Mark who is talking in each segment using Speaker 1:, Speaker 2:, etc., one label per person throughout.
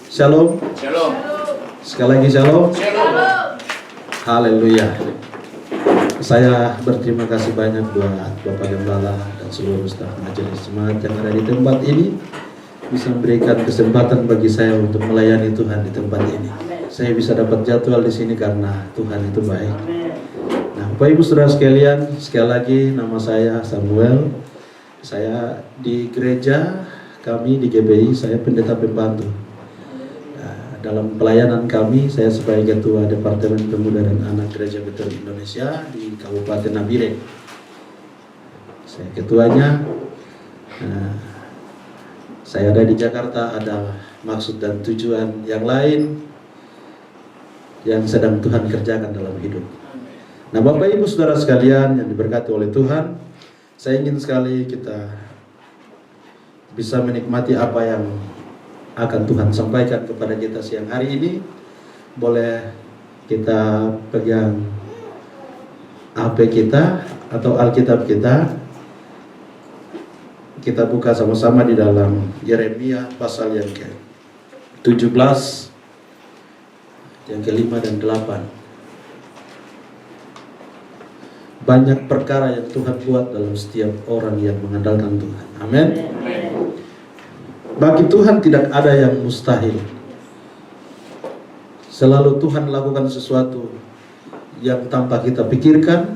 Speaker 1: Shalom.
Speaker 2: Shalom.
Speaker 1: Sekali lagi shalom.
Speaker 2: Shalom.
Speaker 1: Haleluya. Saya berterima kasih banyak buat Bapak Gembala dan seluruh staf majelis jemaat yang ada di tempat ini, bisa memberikan kesempatan bagi saya untuk melayani Tuhan di tempat ini. Saya bisa dapat jadwal di sini karena Tuhan itu baik. Nah, Bapak Ibu Saudara sekalian, sekali lagi nama saya Samuel. Saya di gereja kami di GBI, saya pendeta pembantu. Dalam pelayanan kami, saya sebagai Ketua Departemen Pemuda dan Anak Gereja Betel Indonesia di Kabupaten Nabire. Saya ketuanya. Saya ada di Jakarta, ada maksud dan tujuan yang lain yang sedang Tuhan kerjakan dalam hidup. Nah, Bapak Ibu Saudara sekalian yang diberkati oleh Tuhan, saya ingin sekali kita bisa menikmati apa yang akan Tuhan sampaikan kepada kita siang hari ini. Boleh kita pegang HP kita atau Alkitab kita. Kita buka sama-sama di dalam Yeremia pasal yang ke-17, yang ke-5 dan 8. Banyak perkara yang Tuhan buat dalam setiap orang yang mengandalkan Tuhan. Amin. Bagi Tuhan tidak ada yang mustahil. Selalu Tuhan lakukan sesuatu yang tanpa kita pikirkan,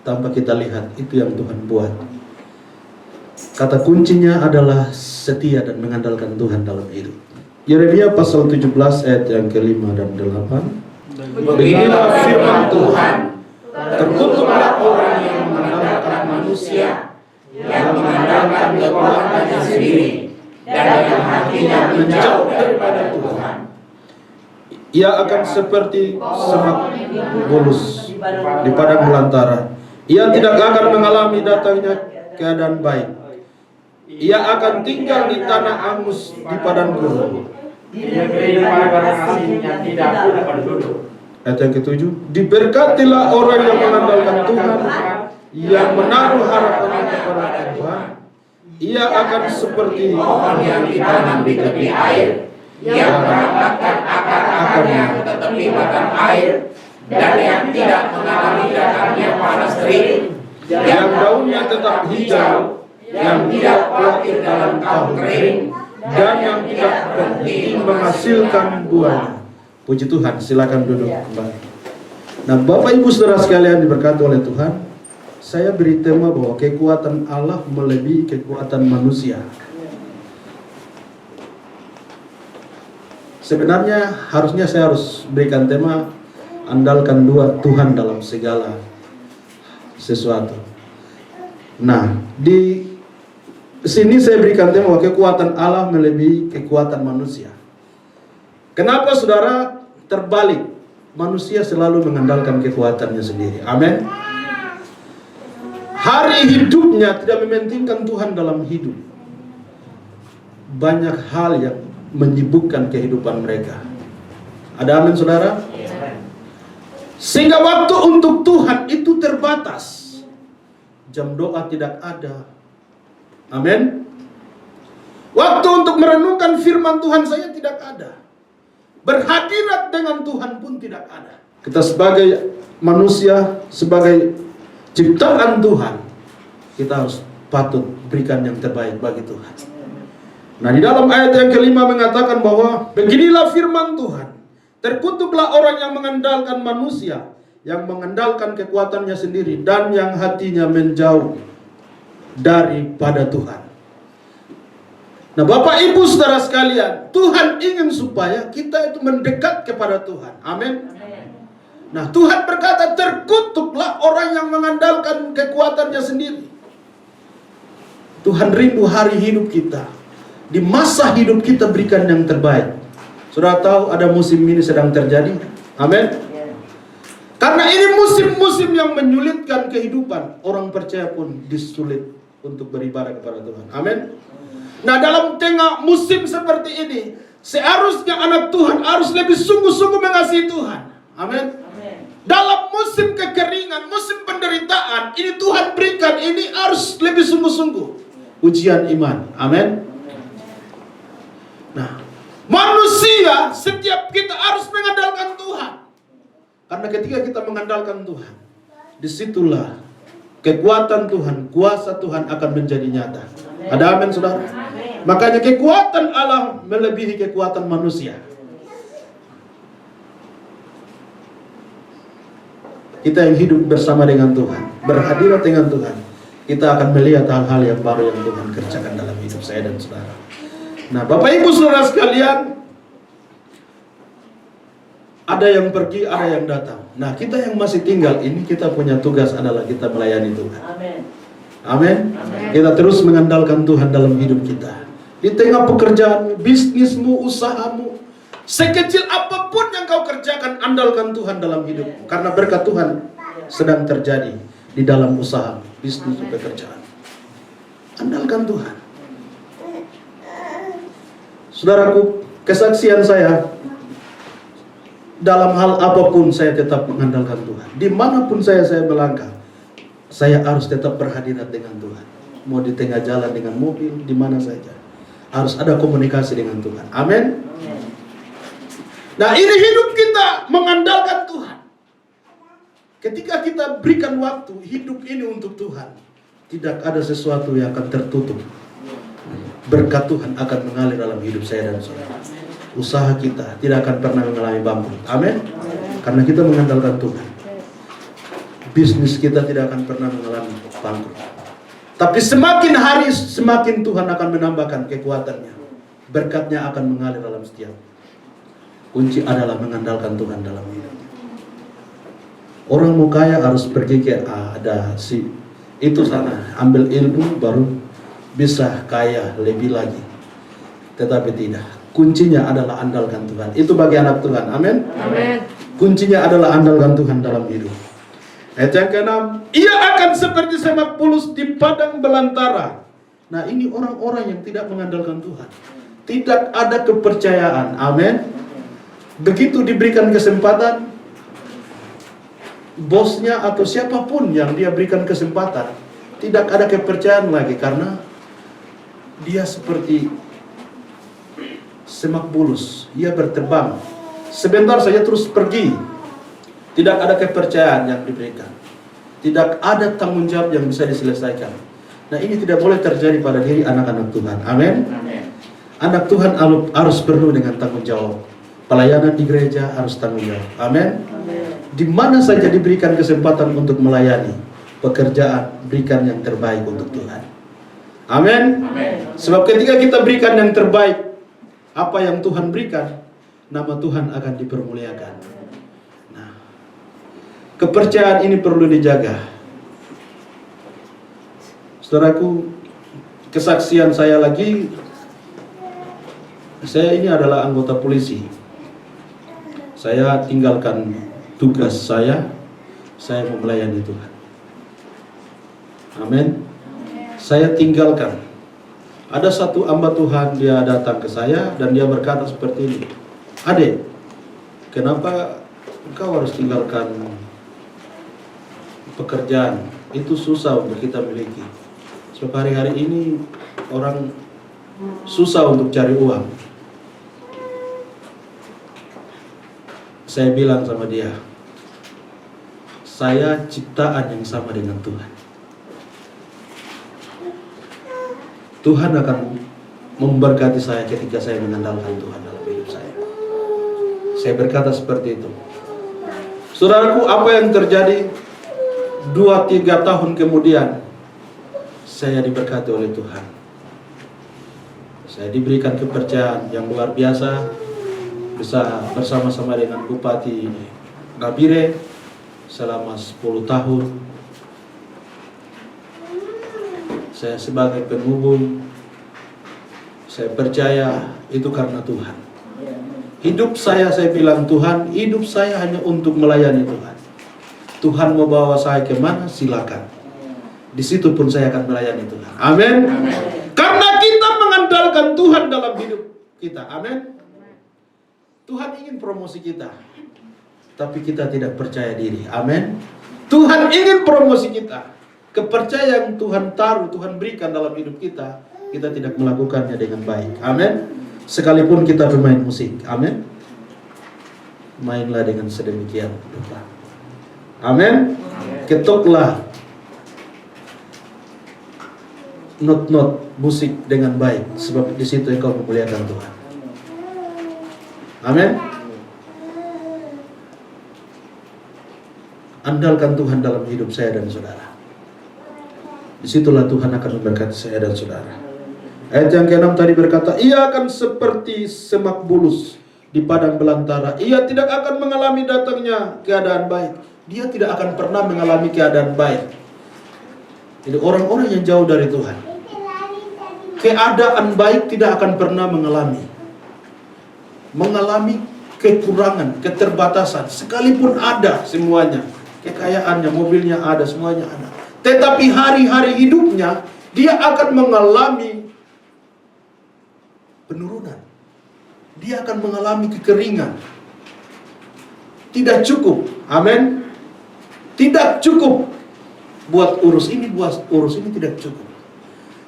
Speaker 1: tanpa kita lihat, itu yang Tuhan buat. Kata kuncinya adalah setia dan mengandalkan Tuhan dalam hidup. Yeremia pasal 17 ayat yang ke-5 dan 8.
Speaker 2: Beginilah firman Tuhan, terkutuklah orang yang mengandalkan manusia, yang mengandalkan kekuatannya sendiri, dan yang hatinya menjauh daripada Tuhan.
Speaker 1: Ia akan seperti semak bulus di padang belantara. Ia tidak akan mengalami datangnya keadaan baik. Ia akan tinggal di tanah angus di padang gurun.
Speaker 3: Dia beri pada asing yang tidak punya penduduk.
Speaker 1: Ayat yang ke-7, diberkatilah orang yang mengandalkan Tuhan, yang menaruh harapannya kepada Tuhan. Ia akan seperti
Speaker 2: Pohon yang ditanam di tepi air, yang merapatkan akar-akarnya ke tepi batang air, dan yang tidak mengalami datangnya panas terik,
Speaker 1: yang daunnya tetap hijau,
Speaker 2: yang tidak khawatir dalam tahun kering,
Speaker 1: dan yang tidak berhenti menghasilkan buah. Puji Tuhan, silakan duduk kembali. Nah, Bapak Ibu Saudara sekalian diberkati oleh Tuhan, saya beri tema bahwa kekuatan Allah melebihi kekuatan manusia. Sebenarnya harusnya saya harus berikan tema andalkan Tuhan dalam segala sesuatu. Nah, di sini saya berikan tema bahwa kekuatan Allah melebihi kekuatan manusia. Kenapa saudara terbalik? Manusia selalu mengandalkan kekuatannya sendiri. Amin. Hari hidupnya tidak mementingkan Tuhan dalam hidup. Banyak hal yang menyibukkan kehidupan mereka. Ada amin saudara? Sehingga waktu untuk Tuhan itu terbatas. Jam doa tidak ada. Amin. Waktu untuk merenungkan firman Tuhan saya tidak ada. Berhadirat dengan Tuhan pun tidak ada. Kita sebagai manusia, sebagai ciptaan Tuhan, kita harus patut berikan yang terbaik bagi Tuhan. Nah, di dalam ayat yang kelima mengatakan bahwa beginilah firman Tuhan, terkutuklah orang yang mengandalkan manusia, yang mengandalkan kekuatannya sendiri, dan yang hatinya menjauh daripada Tuhan. Nah, Bapak Ibu Saudara sekalian, Tuhan ingin supaya kita itu mendekat kepada Tuhan. Amin. Nah, Tuhan berkata, terkutuklah orang yang mengandalkan kekuatannya sendiri. Tuhan rindu hari hidup kita, di masa hidup kita berikan yang terbaik. Saudara tahu ada musim ini sedang terjadi. Amin. Karena ini musim-musim yang menyulitkan kehidupan. Orang percaya pun disulit untuk beribadah kepada Tuhan. Amin. Nah, dalam tengah musim seperti ini, seharusnya anak Tuhan harus lebih sungguh-sungguh mengasihi Tuhan. Amin. Dalam musim kekeringan, musim penderitaan, ini Tuhan berikan, ini harus lebih sungguh-sungguh. Ujian iman. Amin. Nah, manusia setiap kita harus mengandalkan Tuhan. Karena ketika kita mengandalkan Tuhan, disitulah kekuatan Tuhan, kuasa Tuhan akan menjadi nyata. Ada amin, saudara? Makanya kekuatan Allah melebihi kekuatan manusia. Kita yang hidup bersama dengan Tuhan, berhadirat dengan Tuhan, kita akan melihat hal-hal yang baru yang Tuhan kerjakan dalam hidup saya dan saudara. Nah, Bapak Ibu Saudara sekalian, ada yang pergi, ada yang datang. Nah, kita yang masih tinggal ini, kita punya tugas adalah kita melayani Tuhan. Amin. Kita terus mengandalkan Tuhan dalam hidup kita. Di tengah pekerjaan, bisnismu, usahamu, sekecil apapun yang kau kerjakan, andalkan Tuhan dalam hidupmu. Karena berkat Tuhan sedang terjadi di dalam usaha, bisnis, pekerjaan. Andalkan Tuhan. Saudaraku, kesaksian saya, dalam hal apapun saya tetap mengandalkan Tuhan. Dimanapun saya melangkah, saya harus tetap berhadirat dengan Tuhan. Mau di tengah jalan dengan mobil, di mana saja, harus ada komunikasi dengan Tuhan. Amin. Nah, ini hidup kita mengandalkan Tuhan. Ketika kita berikan waktu hidup ini untuk Tuhan, tidak ada sesuatu yang akan tertutup. Berkat Tuhan akan mengalir dalam hidup saya dan saudara. Usaha kita tidak akan pernah mengalami bangkrut. Amin. Karena kita mengandalkan Tuhan. Bisnis kita tidak akan pernah mengalami bangkrut. Tapi semakin hari semakin Tuhan akan menambahkan kekuatannya. Berkatnya akan mengalir dalam setiap. Kunci adalah mengandalkan Tuhan dalam hidup. Orang mau kaya harus pergi ke ada si itu sana, ambil ilmu baru bisa kaya lebih lagi. Tetapi tidak. Kuncinya adalah andalkan Tuhan. Itu bagi anak Tuhan. Amin.
Speaker 2: Amin.
Speaker 1: Kuncinya adalah andalkan Tuhan dalam hidup. Ayat yang ke-6, ia akan seperti semak bulus di padang belantara. Nah, ini orang-orang yang tidak mengandalkan Tuhan. Tidak ada kepercayaan. Amin. Begitu diberikan kesempatan, bosnya atau siapapun yang dia berikan kesempatan, tidak ada kepercayaan lagi karena dia seperti semak bulus, ia berterbang sebentar saja terus pergi. Tidak ada kepercayaan yang diberikan, tidak ada tanggung jawab yang bisa diselesaikan. Nah, ini tidak boleh terjadi pada diri anak-anak Tuhan. Amin. Anak Tuhan harus penuh dengan tanggung jawab. Pelayanan di gereja harus tanggung jawab. Amin. Di mana saja diberikan kesempatan untuk melayani pekerjaan, berikan yang terbaik untuk Tuhan. Amin. Sebab ketika kita berikan yang terbaik, apa yang Tuhan berikan, nama Tuhan akan dipermuliakan. Nah, kepercayaan ini perlu dijaga. Saudaraku, kesaksian saya lagi, saya ini adalah anggota polisi. Saya tinggalkan tugas saya mau melayani Tuhan. Amin. Saya tinggalkan. Ada satu hamba Tuhan, dia datang ke saya dan dia berkata seperti ini, "Adek, kenapa engkau harus tinggalkan pekerjaan? Itu susah untuk kita miliki. Sebab hari-hari ini orang susah untuk cari uang." Saya bilang sama dia, saya ciptaan yang sama dengan Tuhan. Tuhan akan memberkati saya ketika saya mengandalkan Tuhan dalam hidup saya. Saya berkata seperti itu. Saudaraku, apa yang terjadi 2-3 tahun kemudian, saya diberkati oleh Tuhan. Saya diberikan kepercayaan yang luar biasa, bisa bersama-sama dengan Bupati Nabire selama 10 tahun. Saya sebagai penghubung, saya percaya itu karena Tuhan. Hidup saya bilang Tuhan, hidup saya hanya untuk melayani Tuhan. Tuhan mau bawa saya kemana, silakan. Di situ pun saya akan melayani Tuhan. Amin. Karena kita mengandalkan Tuhan dalam hidup kita. Amin. Tuhan ingin promosi kita, tapi kita tidak percaya diri. Amin. Tuhan ingin promosi kita. Kepercayaan yang Tuhan taruh, Tuhan berikan dalam hidup kita, kita tidak melakukannya dengan baik. Amin. Sekalipun kita bermain musik, amin. Mainlah dengan sedemikian rupa. Amin. Ketuklah not musik dengan baik, sebab di situ engkau memuliakan Tuhan. Amin. Andalkan Tuhan dalam hidup saya dan saudara. Disitulah Tuhan akan memberkati saya dan saudara. Ayat yang ke-6 tadi berkata, ia akan seperti semak bulus di padang belantara. Ia tidak akan mengalami datangnya keadaan baik. Dia tidak akan pernah mengalami keadaan baik. Jadi orang-orang yang jauh dari Tuhan, keadaan baik tidak akan pernah mengalami kekurangan, keterbatasan. Sekalipun ada semuanya, kekayaannya, mobilnya ada, semuanya ada. Tetapi hari-hari hidupnya, dia akan mengalami penurunan. Dia akan mengalami kekeringan. Tidak cukup. Amin. Tidak cukup. Buat urus ini tidak cukup.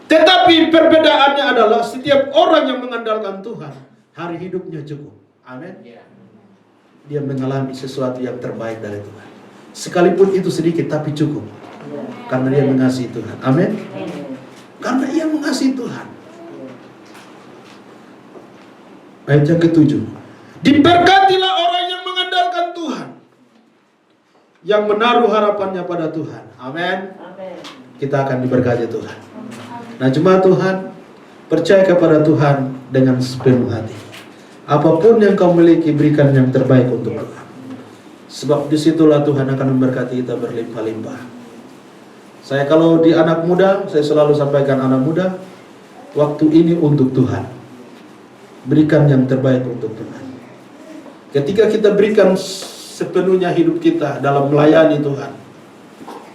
Speaker 1: Tetapi perbedaannya adalah setiap orang yang mengandalkan Tuhan, hari hidupnya cukup. Amin. Dia mengalami sesuatu yang terbaik dari Tuhan. Sekalipun itu sedikit tapi cukup. Karena dia mengasihi Tuhan. Amin. Karena ia mengasihi Tuhan. Ayat yang ke-7. Diberkatilah orang yang mengandalkan Tuhan, yang menaruh harapannya pada Tuhan. Amin. Kita akan diberkati Tuhan. Nah, jemaat Tuhan, percaya kepada Tuhan dengan sepenuh hati. Apapun yang kau miliki, berikan yang terbaik untuk Tuhan. Sebab disitulah Tuhan akan memberkati kita berlimpah-limpah. Saya kalau di anak muda, saya selalu sampaikan anak muda, waktu ini untuk Tuhan. Berikan yang terbaik untuk Tuhan. Ketika kita berikan sepenuhnya hidup kita dalam melayani Tuhan,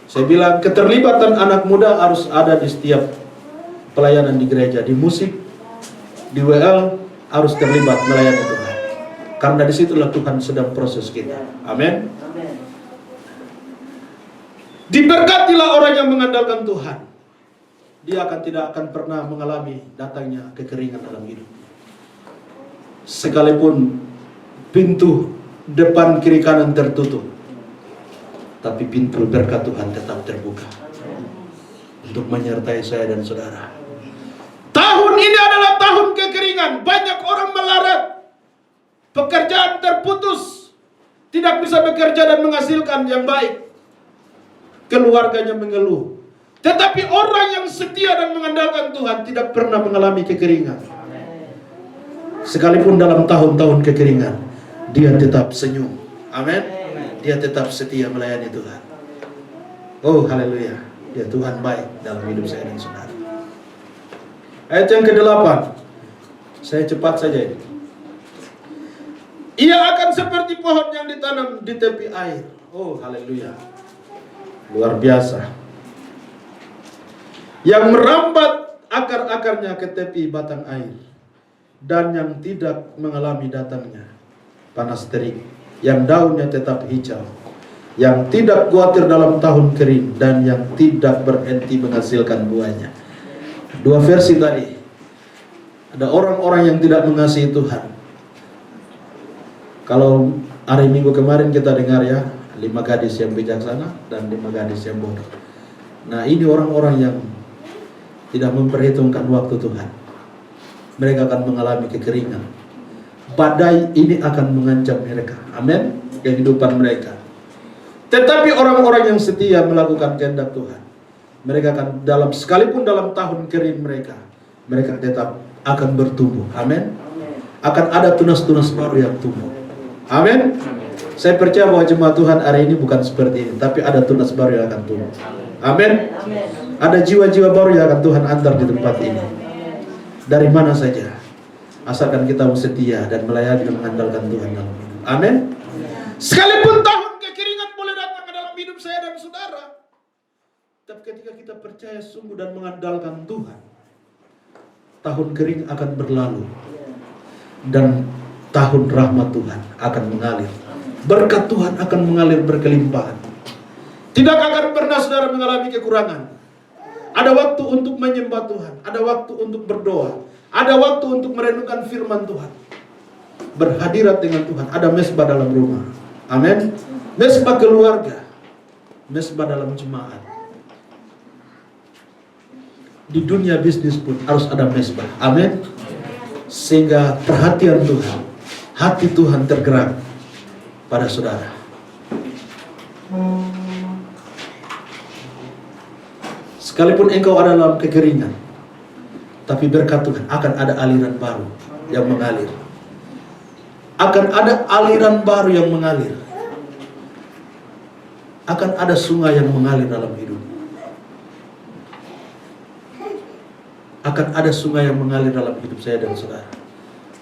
Speaker 1: saya bilang keterlibatan anak muda harus ada di setiap pelayanan di gereja, di musik, di WL harus terlibat melayani Tuhan. Karena disitulah Tuhan sedang proses kita. Amin. Diberkatilah orang yang mengandalkan Tuhan. Dia tidak akan pernah mengalami datangnya kekeringan dalam hidup. Sekalipun pintu depan kiri kanan tertutup, tapi pintu berkat Tuhan tetap terbuka untuk menyertai saya dan saudara. Tahun ini adalah tahun kekeringan. Banyak orang melarat, pekerjaan terputus, tidak bisa bekerja dan menghasilkan yang baik. Keluarganya mengeluh. Tetapi orang yang setia dan mengandalkan Tuhan tidak pernah mengalami kekeringan. Sekalipun dalam tahun-tahun kekeringan, dia tetap senyum. Amin. Dia tetap setia melayani Tuhan. Oh, haleluya. Dia Tuhan baik dalam hidup saya dan saudara. Ayat yang ke-8. Saya cepat saja ini. Ia akan seperti pohon yang ditanam di tepi air. Oh, haleluya. Luar biasa. Yang merambat akar-akarnya ke tepi batang air, dan yang tidak mengalami datangnya panas terik, yang daunnya tetap hijau, yang tidak khawatir dalam tahun kering, dan yang tidak berhenti menghasilkan buahnya. Dua versi tadi. Ada orang-orang yang tidak mengasihi Tuhan. Kalau hari Minggu kemarin kita dengar ya, 5 gadis yang bijaksana dan 5 gadis yang bodoh. Nah, ini orang-orang yang tidak memperhitungkan waktu Tuhan. Mereka akan mengalami kekeringan. Badai ini akan mengancam mereka. Amin. Kehidupan mereka. Tetapi orang-orang yang setia melakukan kehendak Tuhan, mereka akan sekalipun dalam tahun kering mereka tetap akan bertumbuh. Amin. Akan ada tunas-tunas baru yang tumbuh. Amin. Saya percaya bahwa jemaat Tuhan hari ini bukan seperti ini, tapi ada tunas baru yang akan tumbuh. Amin. Ada jiwa-jiwa baru yang akan Tuhan antar di tempat ini. Dari mana saja, asalkan kita setia dan melayani dan mengandalkan Tuhan dalam hidup. Amin. Sekalipun tahun kekeringan boleh datang ke dalam hidup saya dan saudara, tapi ketika kita percaya sungguh dan mengandalkan Tuhan, tahun kering akan berlalu dan tahun rahmat Tuhan akan mengalir. Berkat Tuhan akan mengalir berkelimpahan. Tidak akan pernah saudara mengalami kekurangan. Ada waktu untuk menyembah Tuhan, ada waktu untuk berdoa, ada waktu untuk merenungkan firman Tuhan. Berhadirat dengan Tuhan, ada mesbah dalam rumah. Amin. Mesbah keluarga, mesbah dalam jemaat. Di dunia bisnis pun harus ada mesbah. Amin. Sehingga perhatian Tuhan, hati Tuhan tergerak pada saudara. Sekalipun engkau ada dalam kekeringan, tapi berkat Tuhan akan ada aliran baru yang mengalir. Akan ada aliran baru yang mengalir. Akan ada sungai yang mengalir dalam hidup. Akan ada sungai yang mengalir dalam hidup saya dan saudara.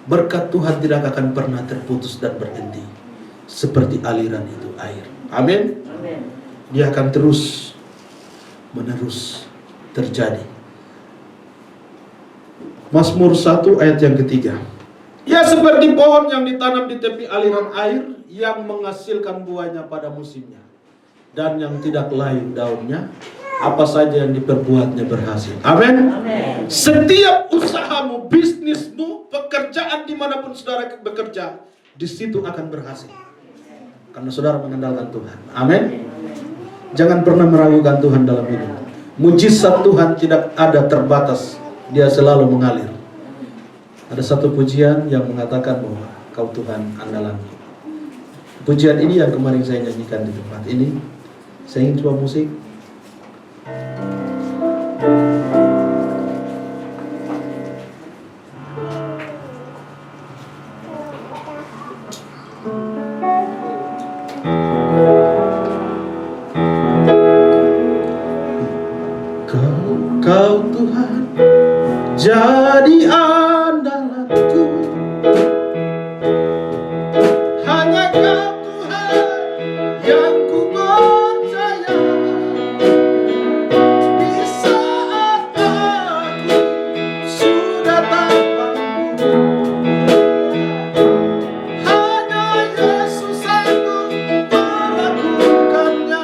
Speaker 1: Berkat Tuhan tidak akan pernah terputus dan berhenti. Seperti aliran itu air. Amin. Dia akan terus menerus terjadi. Mazmur 1 ayat yang ketiga. Ya seperti pohon yang ditanam di tepi aliran air, yang menghasilkan buahnya pada musimnya, dan yang tidak layu daunnya, apa saja yang diperbuatnya berhasil. Amin. Setiap usahamu, bisnismu, pekerjaan dimanapun saudara bekerja, di situ akan berhasil. Karena saudara mengandalkan Tuhan. Amin. Jangan pernah meragukan Tuhan dalam hidup. Mujizat Tuhan tidak ada terbatas, dia selalu mengalir. Ada satu pujian yang mengatakan bahwa Kau Tuhan andalanku. Pujian ini yang kemarin saya nyanyikan di tempat ini. Saya ingin coba musik. Kau Tuhan jadi andalanku, hanya Kau Tuhan yang ku percaya. Di saat aku sudah tanpamu, hanya Yesus sanggup melakukannya.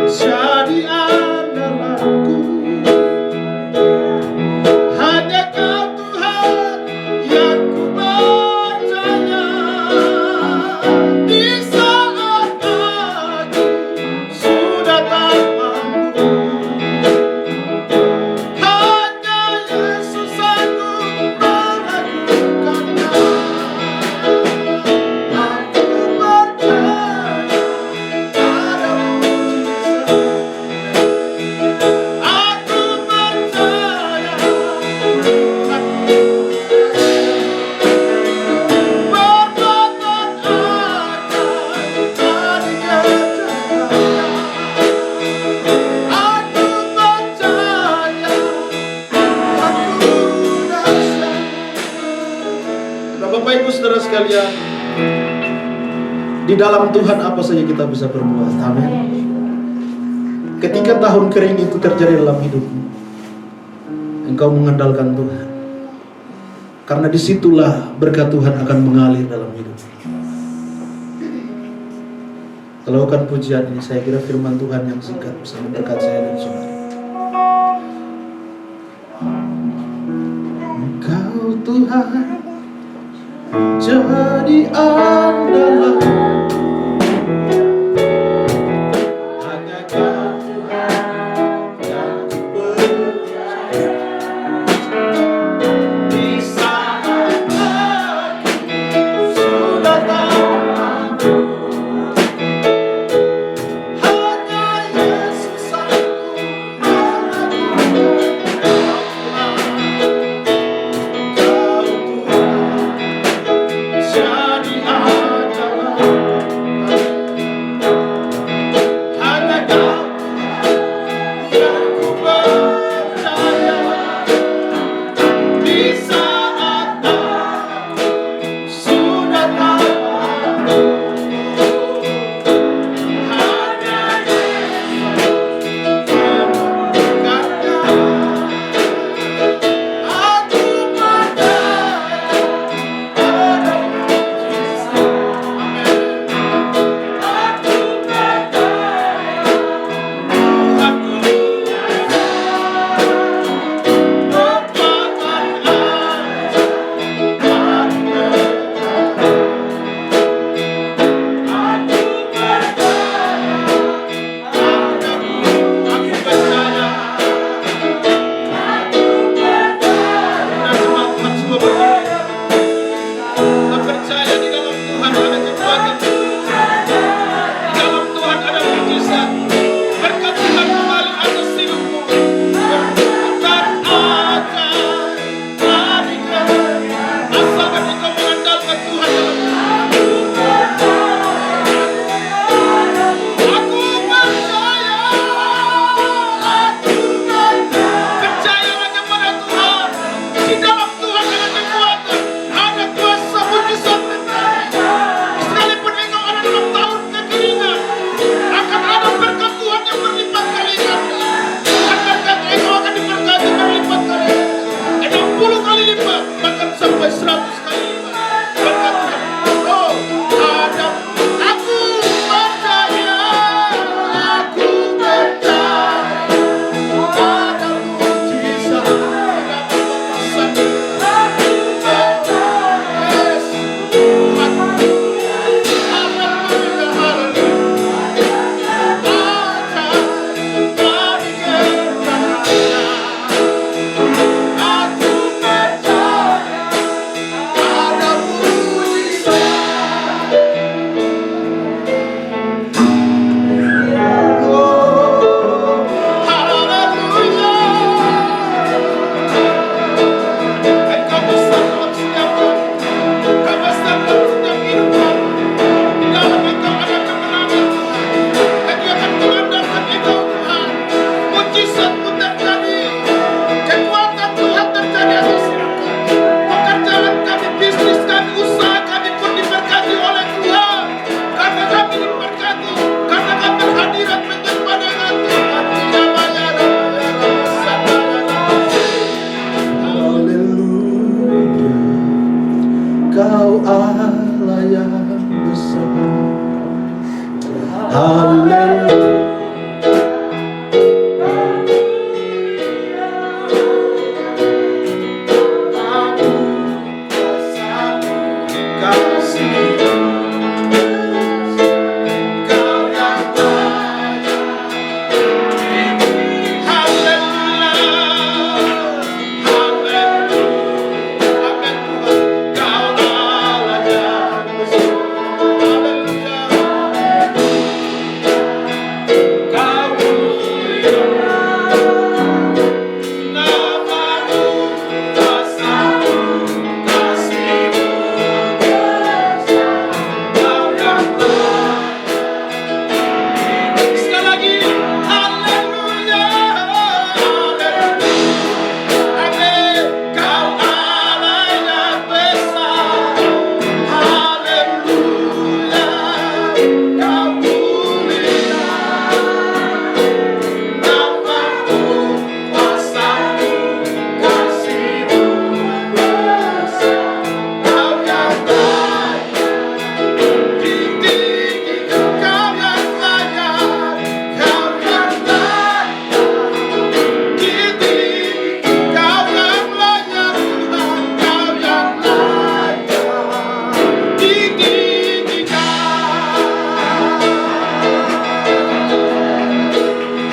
Speaker 1: Jadi andalanku, hanya Kau Tuhan yang ku percaya. Di saat aku sudah tanpamu, hanya Yesus sanggup melakukannya. Aku percaya pada mujizat. Aku percaya perbuatan akan tadi kerjanya. Aku percaya aku dahsyat. Bapak Ibu Saudara sekalian, di dalam Tuhan apa saja kita bisa berbuat. Amin. Ketika tahun kering itu terjadi dalam hidupmu, engkau mengandalkan Tuhan. Karena disitulah berkat Tuhan akan mengalir dalam hidup. Kalau bukan pujian ini, saya kira firman Tuhan yang singkat bisa memberkati saya dan saudara. Engkau Tuhan jadi andalan. Hanya Kau yang ku percaya. Di saat aku sudah tanpamu, hanya Yesus sanggup melakukannya. Kau Tuhan jadi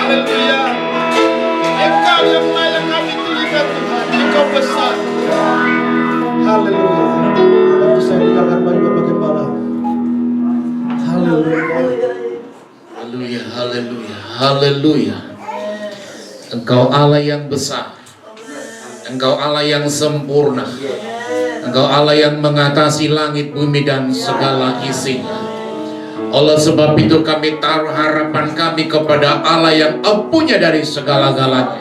Speaker 1: Haleluya. Engkau yang layak kami tinggikan Tuhan. Engkau besar. Haleluya. Waktu saya tinggalkan bagi Bapak Gembala. Haleluya.
Speaker 2: Haleluya, haleluya, haleluya. Engkau Allah yang besar. Engkau Allah yang sempurna. Engkau Allah yang mengatasi langit, bumi, dan segala isinya. Oleh sebab itu kami taruh harapan kami kepada Allah yang empunya dari segala-galanya.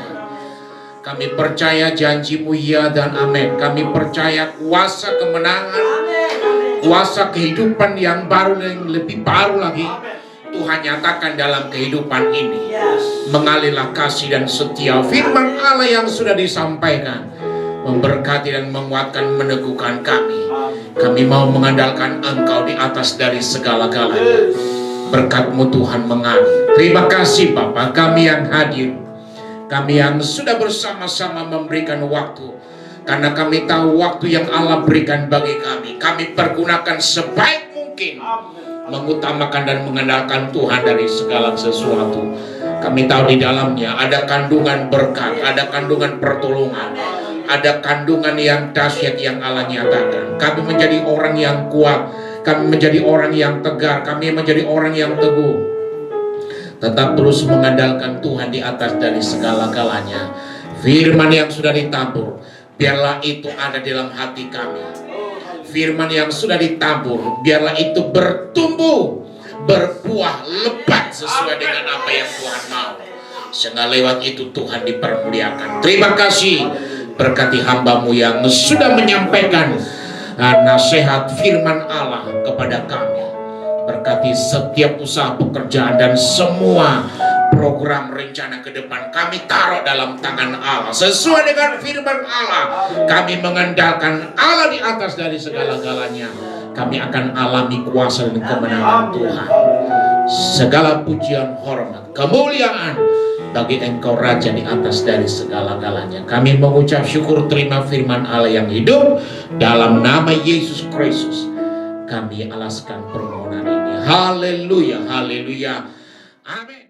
Speaker 2: Kami percaya janji-Mu ya dan amin. Kami percaya kuasa kemenangan, kuasa kehidupan yang baru dan lebih baru lagi Tuhan nyatakan dalam kehidupan ini. Mengalirlah kasih dan setia firman Allah yang sudah disampaikan, memberkati dan menguatkan, meneguhkan kami. Kami mau mengandalkan Engkau di atas dari segala-galanya. Berkat-Mu Tuhan mengalir. Terima kasih Bapa, kami yang hadir, kami yang sudah bersama-sama memberikan waktu, karena kami tahu waktu yang Allah berikan bagi kami, kami pergunakan sebaik mungkin, mengutamakan dan mengandalkan Tuhan dari segala sesuatu. Kami tahu di dalamnya ada kandungan berkat, ada kandungan pertolongan, ada kandungan yang dahsyat yang Allah nyatakan. Kami menjadi orang yang kuat, kami menjadi orang yang tegar, kami menjadi orang yang teguh. Tetap terus mengandalkan Tuhan di atas dari segala-galanya. Firman yang sudah ditabur, biarlah itu ada dalam hati kami. Firman yang sudah ditabur, biarlah itu bertumbuh, berbuah lebat sesuai dengan apa yang Tuhan mau. Sehingga lewat itu Tuhan dipermuliakan. Terima kasih, berkati hamba-Mu yang sudah menyampaikan nasihat firman Allah kepada kami. Berkati setiap usaha pekerjaan dan semua program rencana ke depan kami taruh dalam tangan Allah. Sesuai dengan firman Allah, kami mengandalkan Allah di atas dari segala-galanya. Kami akan alami kuasa dan kemenangan Tuhan. Segala pujian, hormat, kemuliaan bagi Engkau Raja di atas dari segala-galanya. Kami mengucap syukur, terima firman Allah yang hidup. Dalam nama Yesus Kristus kami alaskan permohonan ini. Haleluya, haleluya, amin.